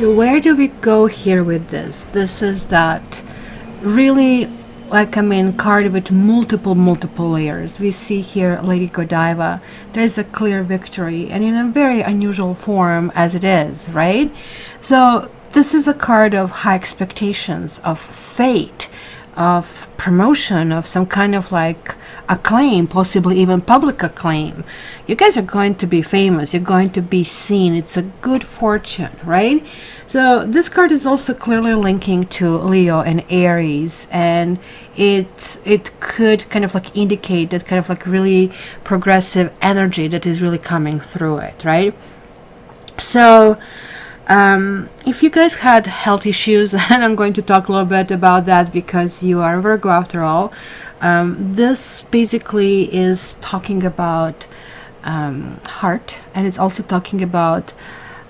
So where do we go here with this? This is that really, like, card with multiple layers. We see here Lady Godiva. There's a clear victory, and in a very unusual form as it is, right? So this is a card of high expectations, of fate, of promotion, of some kind of like acclaim, possibly even public acclaim. You guys are going to be famous. You're going to be seen. It's a good fortune, right? So this card is also clearly linking to Leo and Aries, and it could kind of like indicate that kind of like really progressive energy that is really coming through it, right? So if you guys had health issues, and I'm going to talk a little bit about that because you are Virgo after all, this basically is talking about heart, and it's also talking about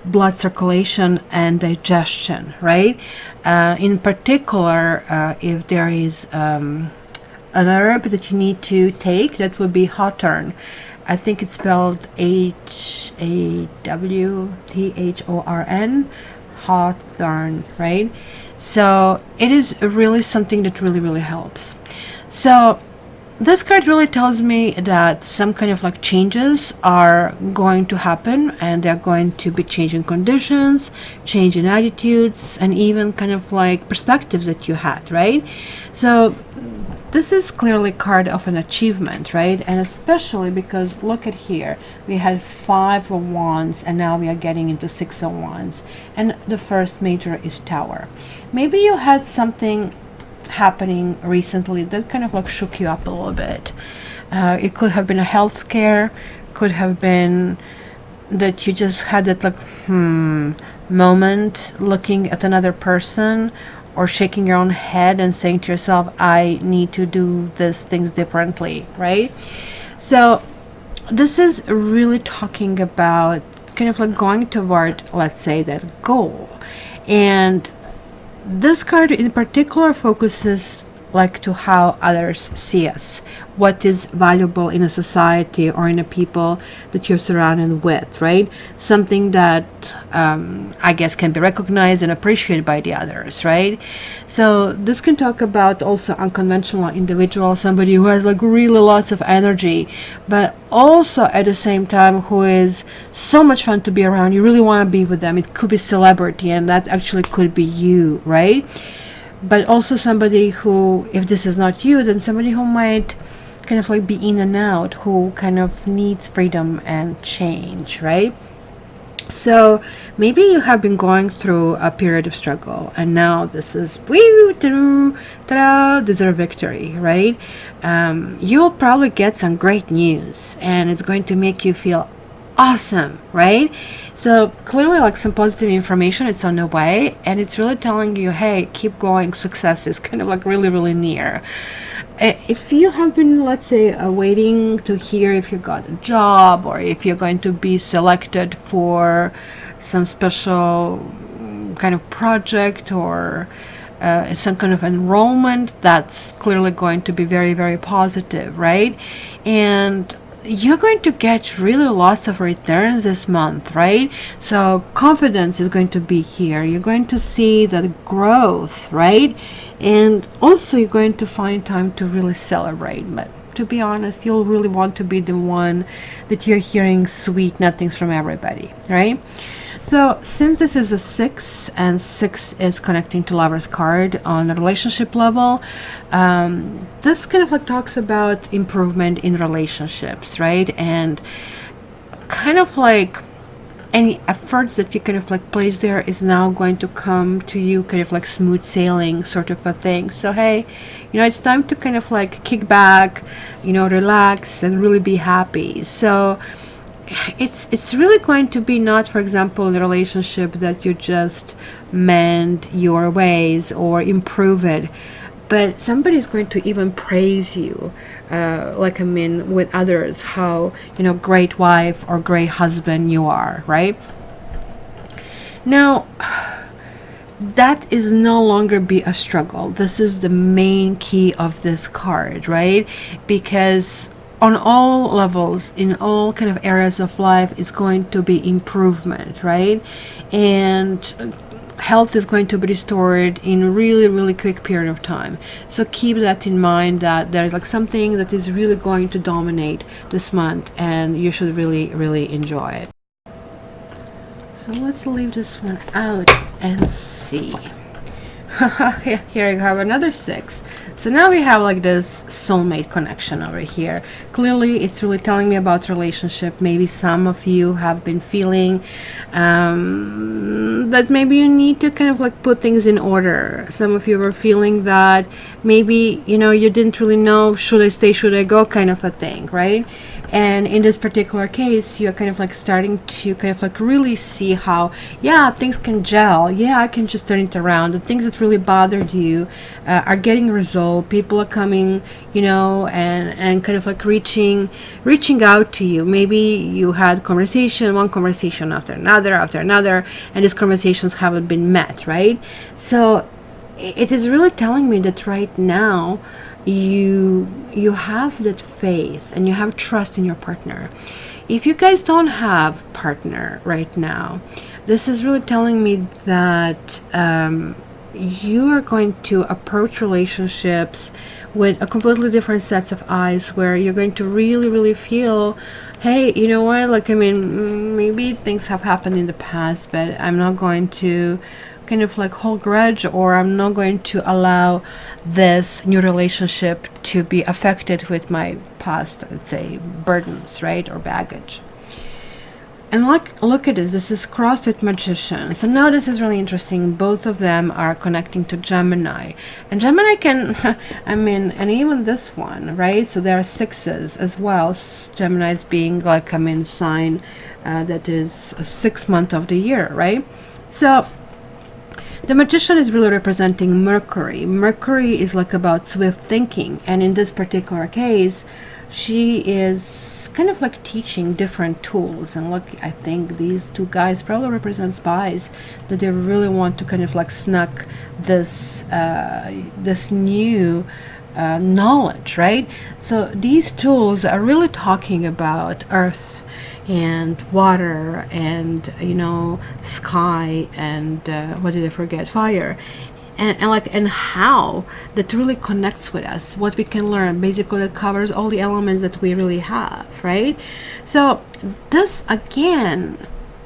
blood circulation and digestion, right? In particular, if there is an herb that you need to take, that would be hawthorn. I think it's spelled Hawthorn, hawthorn, right? So it is really something that really helps. So this card really tells me that some kind of like changes are going to happen, and they're going to be changing conditions, changing attitudes, and even kind of like perspectives that you had, right? So this is clearly a card of an achievement, right? And especially because look at here, we had 5 of Wands, and now we are getting into 6 of Wands, and the first major is Tower. Maybe you had something happening recently that kind of like shook you up a little bit. It could have been a health scare, could have been that you just had that like moment looking at another person, or shaking your own head and saying to yourself, I need to do these things differently, right? So this is really talking about kind of like going toward, let's say, that goal. And this card in particular focuses like to how others see us, what is valuable in a society or in a people that you're surrounded with, right? Something that I guess can be recognized and appreciated by the others, right? So this can talk about also unconventional individual, somebody who has like really lots of energy, but also at the same time who is so much fun to be around. You really want to be with them. It could be celebrity, and that actually could be you, right? But also somebody who, if this is not you, then somebody who might kind of like be in and out, who kind of needs freedom and change, right? So maybe you have been going through a period of struggle, and now this is ta-da, there's a victory, right? You'll probably get some great news, and it's going to make you feel awesome, right? So clearly like some positive information, it's on the way, and it's really telling you, hey, keep going, success is kind of like really near. If you have been, let's say, waiting to hear if you got a job, or if you're going to be selected for some special kind of project, or some kind of enrollment, that's clearly going to be very positive, right? And you're going to get really lots of returns this month, right? So confidence is going to be here. You're going to see that growth, right? And also you're going to find time to really celebrate. But to be honest, you'll really want to be the one that you're hearing sweet nothings from everybody, right? So since this is a 6, and 6 is connecting to Lover's card on a relationship level, this kind of like talks about improvement in relationships, right? And kind of like any efforts that you kind of like place there is now going to come to you kind of like smooth sailing sort of a thing. So hey, it's time to kind of like kick back, relax and really be happy. So it's really going to be not, for example, in a relationship that you just mend your ways or improve it, but somebody's going to even praise you, with others, how great wife or great husband you are, right? Now that is no longer be a struggle. This is the main key of this card, right? Because on all levels, in all kind of areas of life, it's going to be improvement, right? And health is going to be restored in a really, really quick period of time. So keep that in mind, that there's like something that is really going to dominate this month, and you should really, really enjoy it. So let's leave this one out and see. Here you have another 6. So now we have like this soulmate connection over here. Clearly it's really telling me about relationship. Maybe some of you have been feeling that maybe you need to kind of like put things in order. Some of you were feeling that maybe, you know, you didn't really know, should I stay, should I go, kind of a thing, right? And in this particular case, you're kind of like starting to kind of like really see how, yeah, things can gel. Yeah, I can just turn it around. The things that really bothered you are getting resolved. People are coming, you know, and kind of like reaching out to you. Maybe you had one conversation after another, and these conversations haven't been met, right? So it is really telling me that right now, you have that faith and you have trust in your partner. If you guys don't have partner right now, this is really telling me that you are going to approach relationships with a completely different sets of eyes, where you're going to really, really feel, hey, you know what, like, I mean, maybe things have happened in the past, but I'm not going to kind of like hold grudge, or I'm not going to allow this new relationship to be affected with my past, let's say, burdens, right, or baggage. And look at this is crossed with Magician. So now this is really interesting. Both of them are connecting to Gemini, and Gemini can I mean, and even this one, right? So there are 6s as well. Gemini's being like, I mean, sign that is a 6th month of the year, right? So the Magician is really representing Mercury. Mercury is like about swift thinking, and in this particular case, she is kind of like teaching different tools. And look, I think these two guys probably represent spies, that they really want to kind of like snuck this this new knowledge, right? So these tools are really talking about Earth and water and, you know, sky and what did I forget, fire, and how that really connects with us, what we can learn. Basically that covers all the elements that we really have, right? So this, again,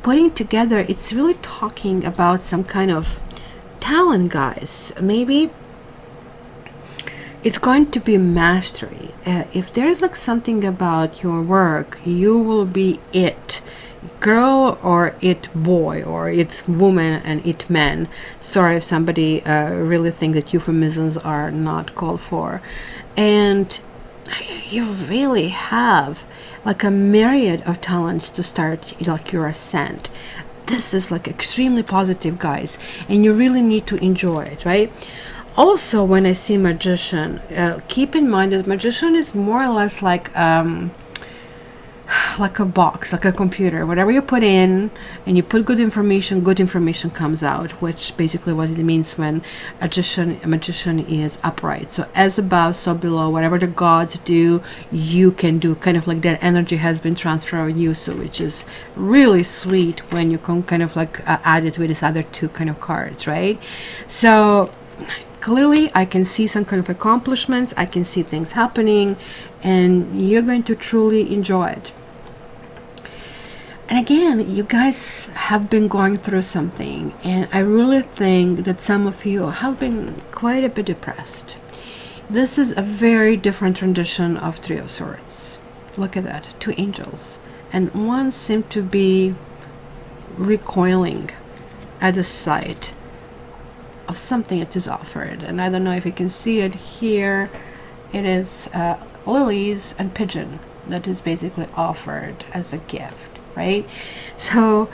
putting together, it's really talking about some kind of talent, guys. Maybe it's going to be mastery. If there's like something about your work, you will be it girl or it boy or it woman and it man. Sorry if somebody really think that euphemisms are not called for. And you really have like a myriad of talents to start like your ascent. This is like extremely positive, guys, and you really need to enjoy it, right? Also, when I see Magician, keep in mind that Magician is more or less like a box, like a computer. Whatever you put in and you put good information comes out, which basically what it means when a magician is upright. So as above, so below. Whatever the gods do, you can do. Kind of like that energy has been transferred on you, so which is really sweet when you can kind of like add it with these other two kind of cards, right? So clearly I can see some kind of accomplishments, I can see things happening, and you're going to truly enjoy it. And again, you guys have been going through something, and I really think that some of you have been quite a bit depressed. This is a very different rendition of Three of Swords. Look at that, 2 angels, and one seemed to be recoiling at the sight of something that is offered. And I don't know if you can see it here. It is lilies and pigeon that is basically offered as a gift, right? So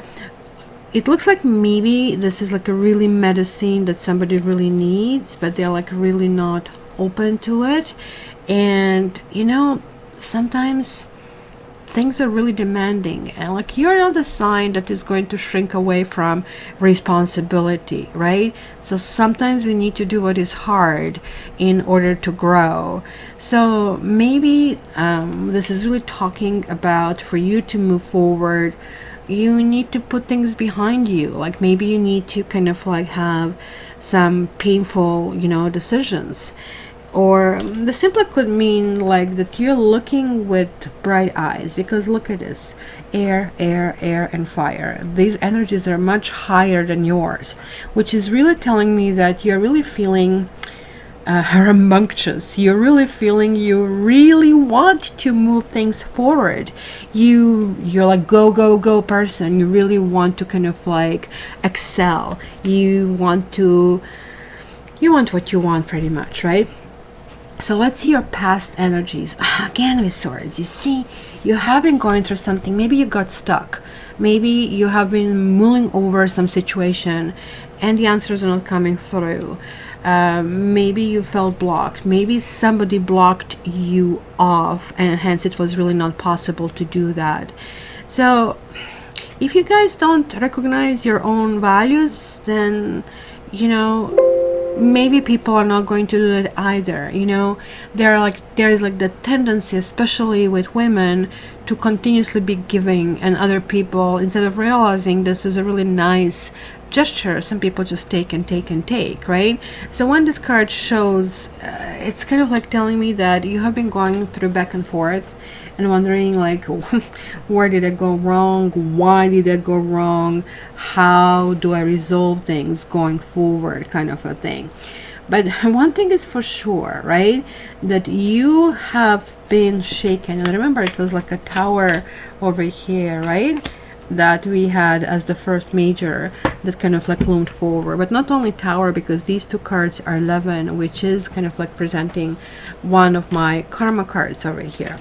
it looks like maybe this is like a really medicine that somebody really needs, but they're like really not open to it. And you know, sometimes things are really demanding, and like you're not the sign that is going to shrink away from responsibility, right? So sometimes we need to do what is hard in order to grow. So maybe this is really talking about for you to move forward. you need to put things behind you. Like maybe you need to kind of like have some painful, decisions. Or the simpler could mean like that you're looking with bright eyes, because look at this: air, air, air, and fire. These energies are much higher than yours, which is really telling me that you're really feeling rambunctious. You're really feeling you really want to move things forward. You're like go go go person. You really want to kind of like excel. You want what you want, pretty much, right? So let's see your past energies. Again with swords, you see, you have been going through something. Maybe you got stuck. Maybe you have been mulling over some situation and the answers are not coming through. Maybe you felt blocked. Maybe somebody blocked you off and hence it was really not possible to do that. So if you guys don't recognize your own values, then maybe people are not going to do it either. There is like the tendency, especially with women, to continuously be giving, and other people, instead of realizing this is a really nice gesture, some people just take and take and take, right? So when this card shows, it's kind of like telling me that you have been going through back and forth and wondering like where did I go wrong, why did I go wrong, how do I resolve things going forward, kind of a thing. But one thing is for sure, right, that you have been shaken. And remember, it was like a tower over here, right, that we had as the first major that kind of like loomed forward. But not only tower, because these two cards are 11, which is kind of like presenting one of my karma cards over here.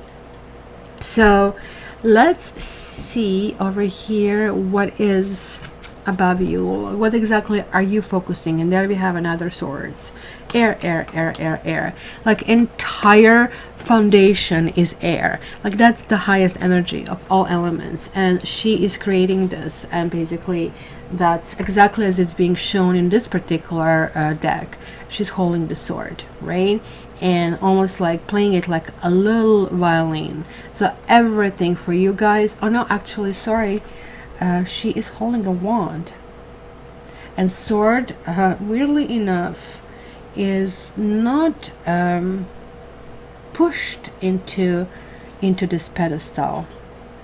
So let's see over here what is above you. What exactly are you focusing? And there we have another swords. Air, air, air, air, air. Like entire foundation is air. Like that's the highest energy of all elements, and she is creating this, and basically that's exactly as it's being shown in this particular deck. She's holding the sword, right, and almost like playing it like a little violin. So everything for you guys, oh no, actually sorry, she is holding a wand, and sword, weirdly enough, is not pushed into this pedestal.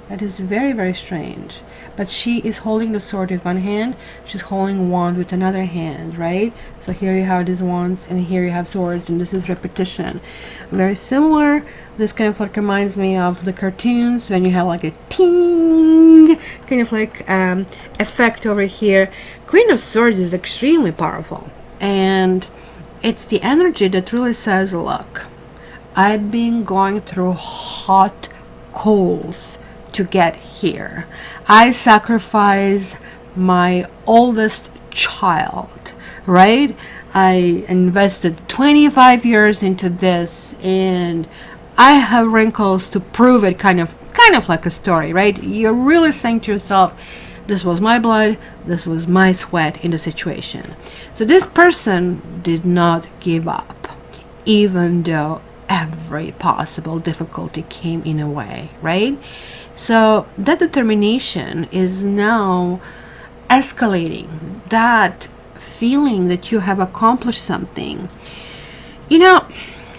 That is very, very strange. But she is holding the sword with one hand, she's holding wand with another hand, right? So here you have these wands and here you have swords, and this is repetition. Very similar. This kind of like reminds me of the cartoons when you have like a ting kind of like effect over here. Queen of Swords is extremely powerful, and it's the energy that really says, look, I've been going through hot coals to get here. I sacrifice my oldest child, right? I invested 25 years into this, and I have wrinkles to prove it, kind of like a story, right? You're really saying to yourself, this was my blood, this was my sweat in the situation. So this person did not give up, even though every possible difficulty came in a way, right? So that determination is now escalating, that feeling that you have accomplished something.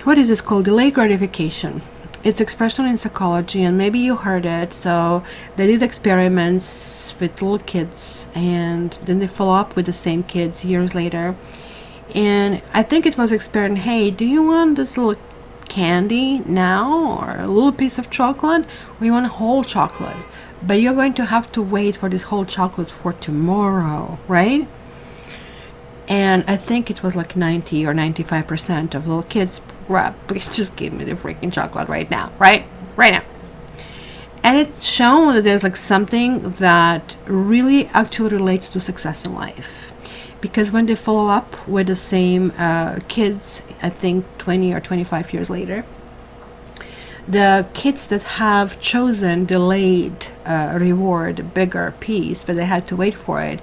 What is this called? Delayed gratification. It's expression in psychology, and maybe you heard it. So they did experiments with little kids, and then they follow up with the same kids years later. And I think it was experiment, hey, do you want this little candy now, or a little piece of chocolate, or you want a whole chocolate? But you're going to have to wait for this whole chocolate for tomorrow, right? And I think it was like 90 or 95% of little kids grab, please just give me the freaking chocolate right now, right now. And it's shown that there's like something that really actually relates to success in life, because when they follow up with the same kids, I think 20 or 25 years later, the kids that have chosen delayed reward, bigger piece, but they had to wait for it,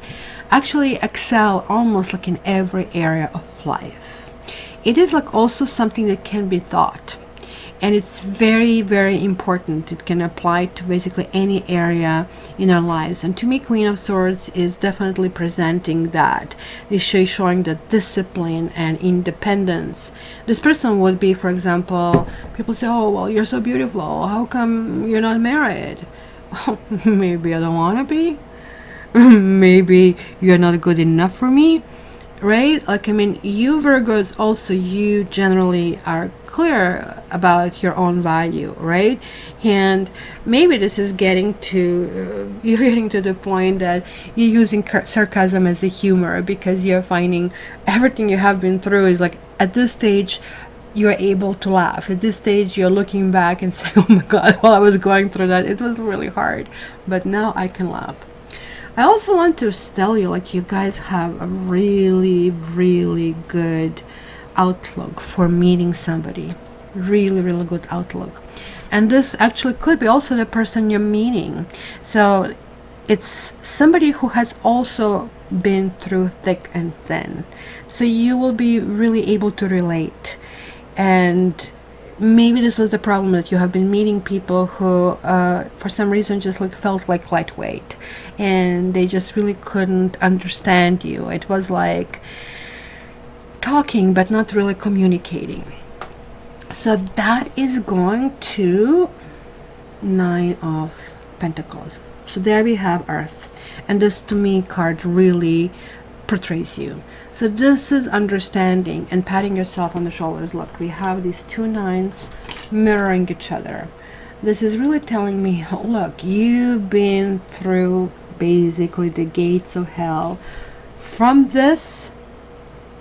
actually excel almost like in every area of life. It is like also something that can be taught. and it's very, very important. It can apply to basically any area in our lives. And to me, Queen of Swords is definitely presenting that. It's showing the discipline and independence. This person would be, for example, people say, oh, well, you're so beautiful, how come you're not married? Well, maybe I don't want to be. Maybe you're not good enough for me, right? Like, I mean, you Virgos also, you generally are clear about your own value, right? And maybe this is getting to you're getting to the point that you're using sarcasm as a humor, because you're finding everything you have been through is like, at this stage you're able to laugh. At this stage you're looking back and say, oh my god, while I was going through that, it was really hard, but now I can laugh. I also want to tell you, like, you guys have a really, really good outlook for meeting somebody. Really, really good outlook. And this actually could be also the person you're meeting. So it's somebody who has also been through thick and thin. So you will be really able to relate. And maybe this was the problem, that you have been meeting people who for some reason just like felt like lightweight, and they just really couldn't understand you. It was like talking but not really communicating. So that is going to Nine of Pentacles. So there we have Earth, and this to me card really portrays you. So this is understanding and patting yourself on the shoulders. Look, we have these two nines mirroring each other. This is really telling me, oh, look, you've been through basically the gates of hell. From this,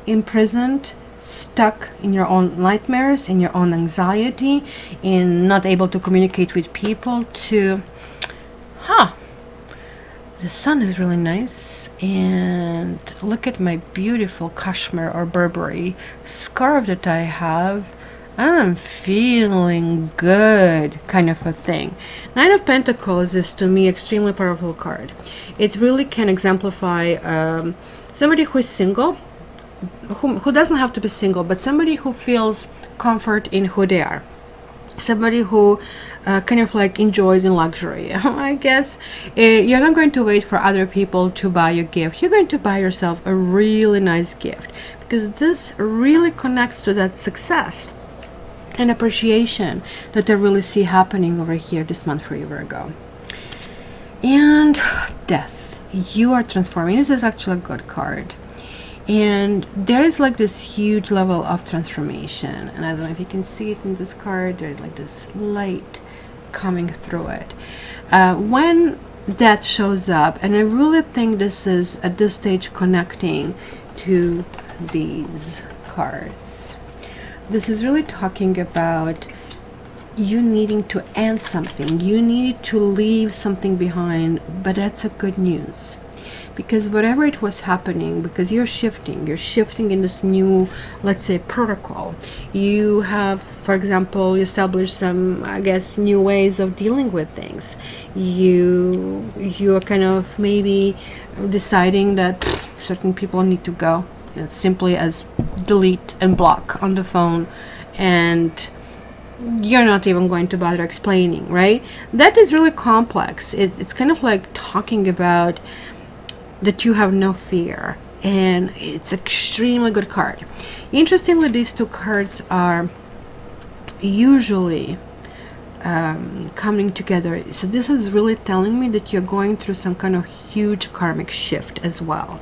imprisoned, stuck in your own nightmares, in your own anxiety, in not able to communicate with people, to the sun is really nice, and look at my beautiful cashmere or Burberry scarf that I have. I'm feeling good, kind of a thing. Nine of Pentacles is to me extremely powerful card. It really can exemplify somebody who is single, who doesn't have to be single, but somebody who feels comfort in who they are. Somebody who kind of like enjoys in luxury. I guess you're not going to wait for other people to buy you a gift. You're going to buy yourself a really nice gift, because this really connects to that success and appreciation that I really see happening over here this month for you, Virgo. And Death. You are transforming. This is actually a good card. And there is like this huge level of transformation, and I don't know if you can see it in this card. There's like this light coming through it when that shows up. And I really think this is at this stage connecting to these cards. This is really talking about you needing to end something. You needed to leave something behind, but that's a good news. Because whatever it was happening, because you're shifting in this new, let's say, protocol. You have, for example, established some, I guess, new ways of dealing with things. You are kind of maybe deciding that certain people need to go. It's simply as delete and block on the phone, and you're not even going to bother explaining, right? That is really complex. It's kind of like talking about that you have no fear, and it's extremely good card. Interestingly, these two cards are usually coming together. So this is really telling me that you're going through some kind of huge karmic shift as well,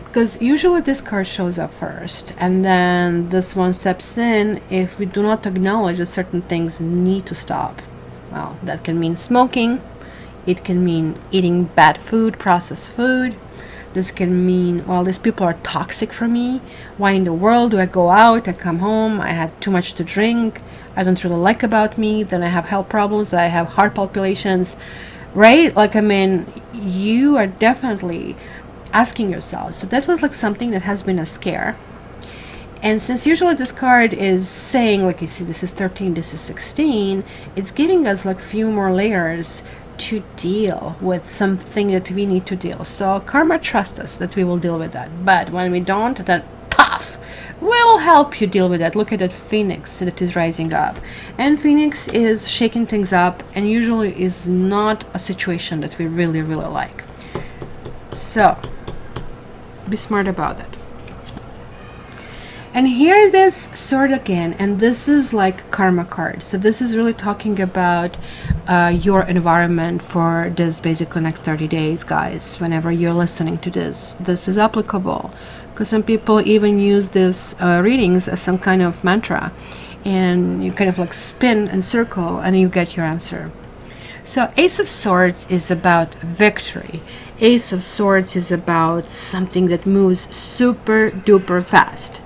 because usually this card shows up first and then this one steps in if we do not acknowledge that certain things need to stop. Well, that can mean smoking, it can mean eating bad food, processed food. This can mean, well, these people are toxic for me. Why in the world do I go out? I come home, I had too much to drink. I don't really like about me. Then I have health problems. I have heart palpitations, right? Like, I mean, you are definitely asking yourself. So that was like something that has been a scare. And since usually this card is saying, like, you see, this is 13, this is 16, it's giving us like few more layers to deal with something that we need to deal. So karma trusts us that we will deal with that, but when we don't, then tough, We will help you deal with that. Look at that phoenix that is rising up. And phoenix is shaking things up and usually is not a situation that we really, really like. So, be smart about it. And here is this sword again, and this is like karma card. So this is really talking about your environment for this basically next 30 days, guys. Whenever you're listening to this is applicable, because some people even use this readings as some kind of mantra, and you kind of like spin and circle and you get your answer. So Ace of Swords is about victory. Ace of Swords is about something that moves super duper fast.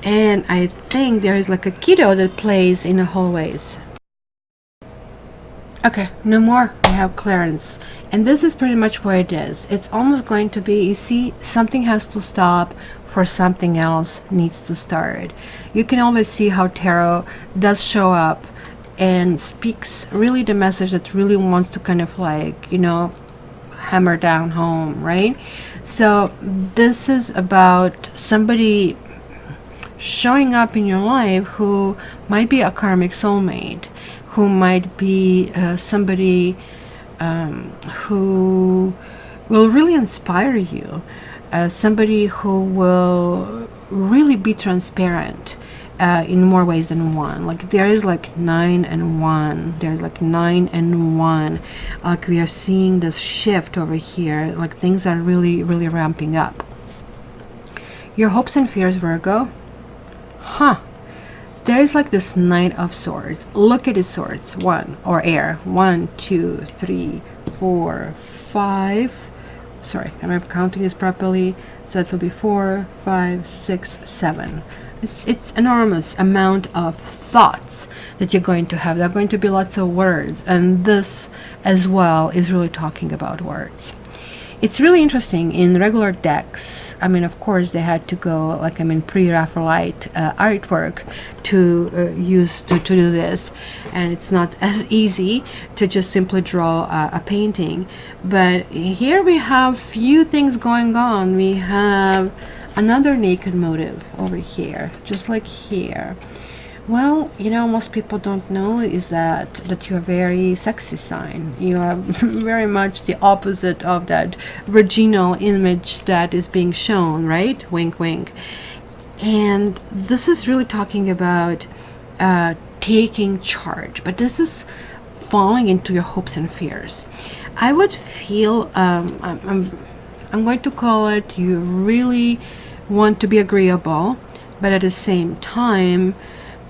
And I think there is like a kiddo that plays in the hallways. Okay, no more. We have clearance. And this is pretty much what it is. It's almost going to be, you see, something has to stop for something else needs to start. You can always see how tarot does show up and speaks really the message that really wants to kind of like, you know, hammer down home, right? So this is about somebody showing up in your life who might be a karmic soulmate, who might be somebody who will really inspire you, somebody who will really be transparent in more ways than one. Like there is like 9 and 1. There's like 9 and 1. Like we are seeing this shift over here. Like things are really, really ramping up. Your hopes and fears, Virgo. There is like this Knight of Swords. Look at his swords. 1 or air. 1, 2, 3, 4, 5. Sorry, am I counting this properly? So that will be 4, 5, 6, 7. It's enormous amount of thoughts that you're going to have. There are going to be lots of words, and this as well is really talking about words. It's really interesting in regular decks. I mean, of course, they had to go like pre-Raphaelite artwork to use to do this, and it's not as easy to just simply draw a painting. But here we have few things going on. We have another naked motive over here, just like here. Well, you know, most people don't know is that you're a very sexy sign. You are very much the opposite of that virginal image that is being shown, right? Wink, wink. And this is really talking about taking charge, but this is falling into your hopes and fears. I would feel, I'm going to call it, you really want to be agreeable, but at the same time,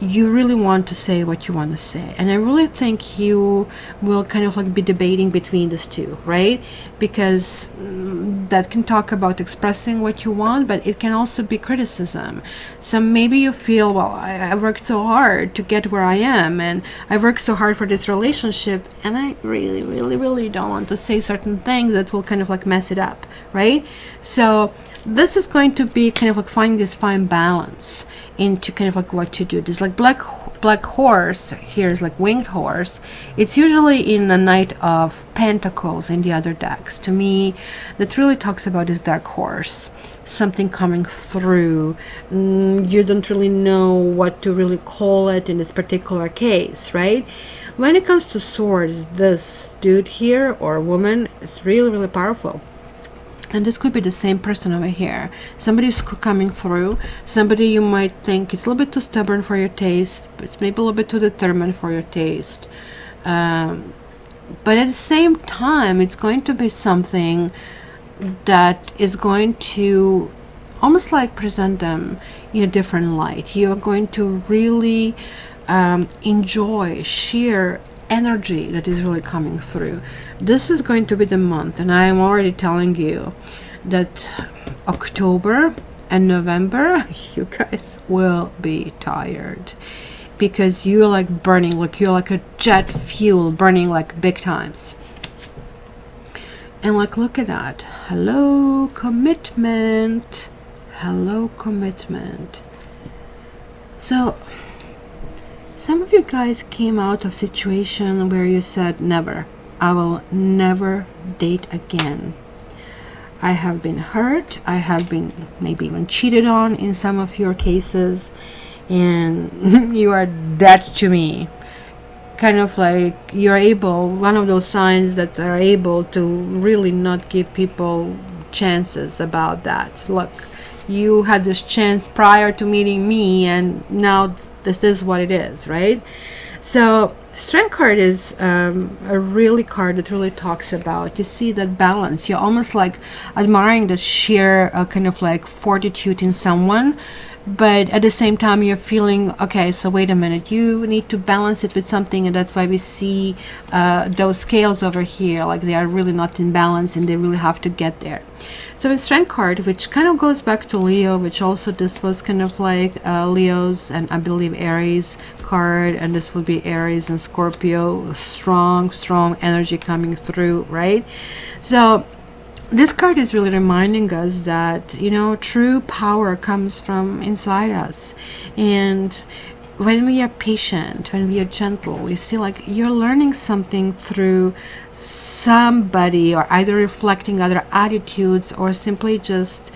you really want to say what you want to say. And I really think you will kind of like be debating between these two, right? Because that can talk about expressing what you want, but it can also be criticism. So maybe you feel, well, I worked so hard to get where I am, and I worked so hard for this relationship, and I really, really, really don't want to say certain things that will kind of like mess it up, right? So this is going to be kind of like finding this fine balance into kind of like what to do. This like black horse here is like winged horse. It's usually in a Knight of Pentacles in the other decks. To me, that really talks about this dark horse, something coming through. You don't really know what to really call it in this particular case, right? When it comes to swords, this dude here or woman is really, really powerful. And this could be the same person over here. Somebody's coming through. Somebody you might think it's a little bit too stubborn for your taste, but it's maybe a little bit too determined for your taste. But at the same time, it's going to be something that is going to almost like present them in a different light. You are going to really enjoy sheer energy that is really coming through. This is going to be the month, and I am already telling you that October and November, you guys will be tired because you're like burning, like you're like a jet fuel burning like big times. And like, look at that. Hello, commitment. Hello, commitment. So some of you guys came out of situation where you said, never, I will never date again. I have been hurt. I have been maybe even cheated on in some of your cases. And you are dead to me. Kind of like you're able, one of those signs that are able to really not give people chances about that. Look, you had this chance prior to meeting me, and now this is what it is, right? So strength card is a really card that really talks about, you see that balance. You're almost like admiring the sheer kind of like fortitude in someone, but at the same time you're feeling, okay, so wait a minute, you need to balance it with something. And that's why we see those scales over here, like they are really not in balance and they really have to get there. So a strength card, which kind of goes back to Leo, which also this was kind of like Leo's and I believe Aries card, and this would be Aries and Scorpio, strong energy coming through, right? So this card is really reminding us that, you know, true power comes from inside us. And when we are patient, when we are gentle, we see like you're learning something through somebody, or either reflecting other attitudes, or simply just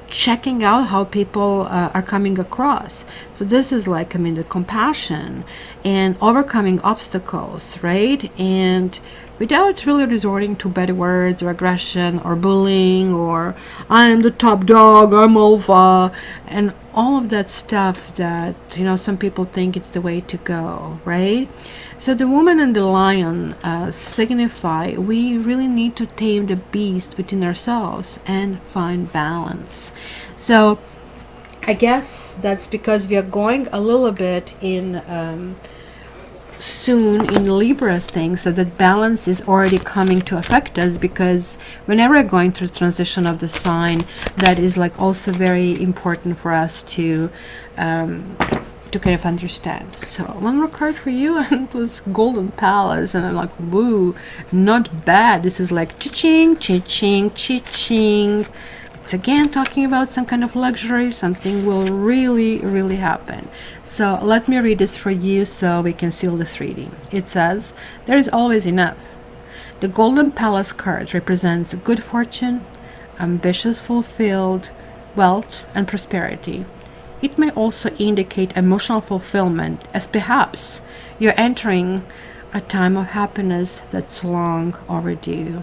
checking out how people are coming across. So this is like, I mean, the compassion and overcoming obstacles, right? And without really resorting to bad words or aggression or bullying or I'm the top dog, I'm alpha, and all of that stuff that, you know, some people think it's the way to go, right? So the woman and the lion signify we really need to tame the beast within ourselves and find balance. So I guess that's because we are going a little bit in soon in Libra's things, so that balance is already coming to affect us, because whenever we're going through transition of the sign, that is like also very important for us to kind of understand. So one more card for you, and it was Golden Palace, and I'm like, woo, not bad. This is like cha-ching, cha-ching, cha-ching. It's again talking about some kind of luxury, something will really happen. So let me read this for you so we can seal this reading. It says, there is always enough. The Golden Palace card represents good fortune, ambitious fulfilled, wealth, and prosperity. It may also indicate emotional fulfillment, as perhaps you're entering a time of happiness that's long overdue.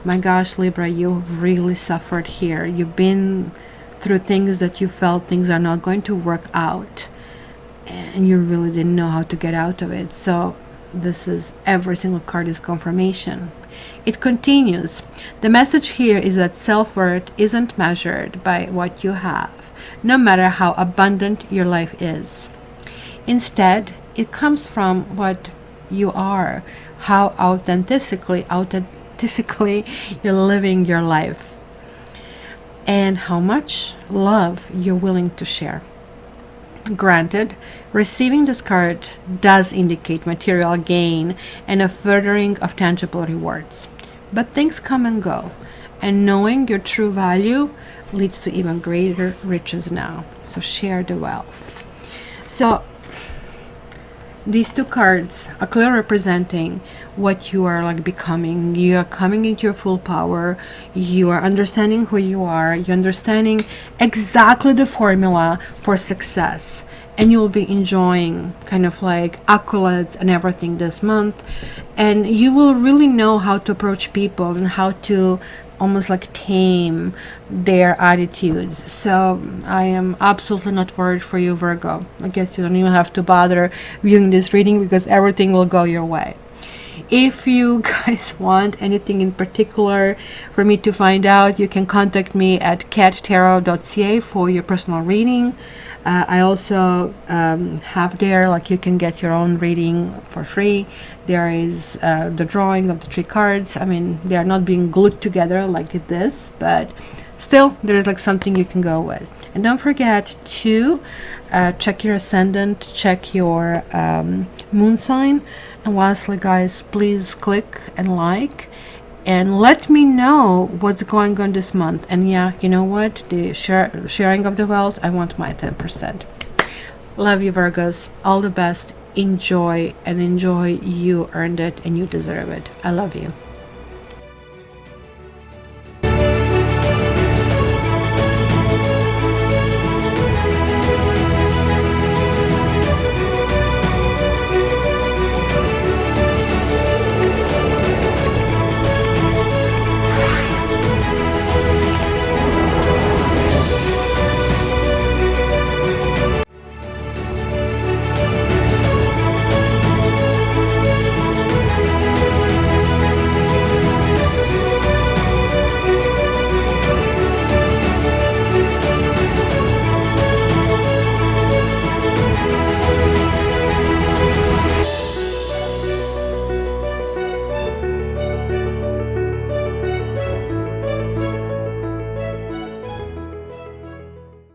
My gosh, Libra, you've really suffered here. You've been through things that you felt things are not going to work out, and you really didn't know how to get out of it. So this is, every single card is confirmation. It continues. The message here is that self-worth isn't measured by what you have, no matter how abundant your life is. Instead, it comes from what you are, how authentically you're living your life, and how much love you're willing to share. Granted, receiving this card does indicate material gain and a furthering of tangible rewards. But things come and go, and knowing your true value leads to even greater riches now. So share the wealth. So these two cards are clearly representing what you are like becoming. You are coming into your full power. You are understanding who you are. You're understanding exactly the formula for success. And you'll be enjoying kind of like accolades and everything this month. And you will really know how to approach people and how to almost like tame their attitudes. So I am absolutely not worried for you, Virgo. I guess you don't even have to bother viewing this reading, because everything will go your way. If you guys want anything in particular for me to find out, you can contact me at cattarot.ca for your personal reading. I also have there, like, you can get your own reading for free. There is the drawing of the 3 cards. I mean, they are not being glued together like this, but still there is like something you can go with. And don't forget to check your ascendant, check your moon sign. And lastly, guys, please click and like and let me know what's going on this month. And yeah, you know what, the sharing of the wealth, I want my 10%. Love you, Virgos. All the best. Enjoy, and enjoy. You earned it and you deserve it. I love you.